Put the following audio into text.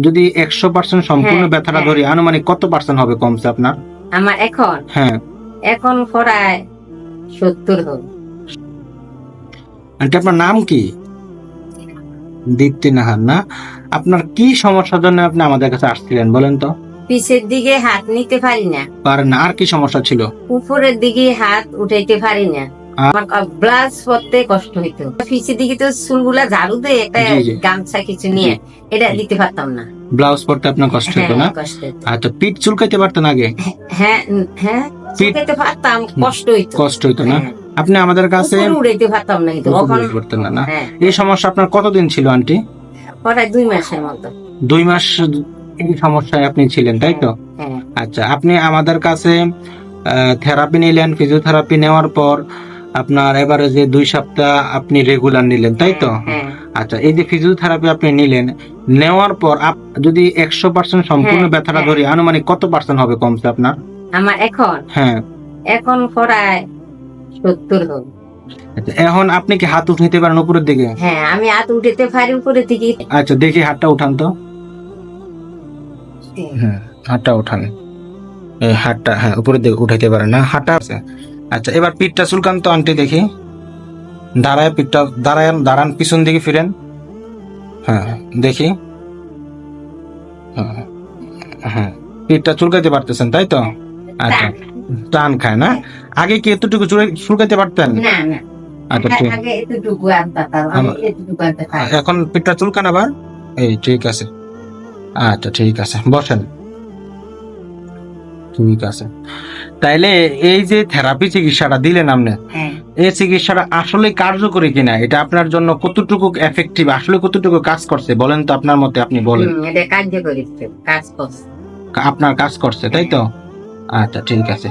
যদি 100% সম্পূর্ণ হ্যাঁ, ব্যথাটা হ্যাঁ। ধরি আনুমানিক কত পার্সেন্ট হবে কমছে আপনার? আমার এখন হ্যাঁ, এখন প্রায় 70 হবে। আন্টি আপনার নাম কি? দীপ্তি নাহার না? আপনার কি সমস্যার জন্য আপনি আমাদের কাছে আসছিলেন বলেন তো? পিছের দিকে হাত নিতে পারি না, পারেন না, আর কি সমস্যা ছিল? উপরের দিকে হাত উঠাইতে পারি না, আমার ব্লাউজ পরতে কষ্ট হইতো। পিছের দিকে তো চুলগুলা ঝাড়ু দিয়ে একটা জি, জি। গামছা কিছু নিয়ে এটা দিতে পারতাম না। ব্লাউজ পরতে আপনার কষ্ট হতো না? হ্যাঁ, কষ্ট হইতো। আচ্ছা, পিঠ চুলকাইতে পারতেন আগে? হ্যাঁ, হ্যাঁ, চুলকাইতে পারতাম, কষ্ট হইতো। কষ্ট হইতো না? হ্যাঁ। আপনি আমাদের কাছে উপরে উড়াইতে পারতাম না, কিন্তু উপরে এখন উঠতে পারতেন না, না? হ্যাঁ, এই সমস্যা আপনার কতদিন ছিল আন্টি? প্রায় 2 মাসের মতো। 2 মাস এই সমস্যায় আপনি ছিলেন, তাই তো? হ্যাঁ, আচ্ছা, আপনি আমাদের কাছে থেরাপি নিলেন, ফিজিওথেরাপি নেওয়ার পর আপনার এবারে যে 2 সপ্তাহ আপনি রেগুলার নিলেন, তাই তো? হ্যাঁ, আচ্ছা, এই যে ফিজিওথেরাপি আপনি নিলেন, নেওয়ার পর যদি 100% সম্পূর্ণ হ্যাঁ, ব্যথাটা হ্যাঁ। ধরি আনুমানিক কত পার্সেন্ট হবে কমছে আপনার? আমার হ্যাঁ। এখন প্রায় 70 হবে। আচ্ছা, এখন আপনি কি হাত উঠাইতে পারেন উপরের দিকে? হ্যাঁ, আমি হাত উঠাতে পারি উপরের দিকে। আচ্ছা, দেখি হাতটা উঠান তো। হ্যাঁ, হাতটা উঠান। এই হাতটা, হ্যাঁ, উপরের দিকে উঠাইতে পারেন না, হাতটা আছে। আচ্ছা, এবার পিঠটা চুলকান তো আন্টি দেখি। দাঁড়ায়, পিঠটা দাঁড়ান, পিছন দিকে ফিরেন। হ্যাঁ, দেখি। হ্যাঁ, হ্যাঁ, পিঠটা চুলকাইতে পারতেছেন, তাই তো? আচ্ছা, টান খায় না? আগে কি এতটুকু চুলকাইতে পারতেন? না, না, আচ্ছা, ঠিক। আগে এতটুকু আনতাম, আমি এতটুকু আনতে পারি। এখন পিঠটা চুলকান আবার। এই ঠিক আছে। আচ্ছা, ঠিক আছে, বসেন। ঠিক আছে। তাইলে এই যে থেরাপি চিকিৎসাটা দিলেন আপনি, হ্যাঁ, এই চিকিৎসাটা আসলে কার্যকরী কিনা, এটা আপনার জন্য কতটুকু এফেক্টিভ, আসলে কতটুকু কাজ করছে বলেন তো আপনার মতে, আপনি বলেন। এটা কার্যকরী কাজ করছে। আপনার কাজ করছে, তাই তো? আচ্ছা, ঠিক আছে।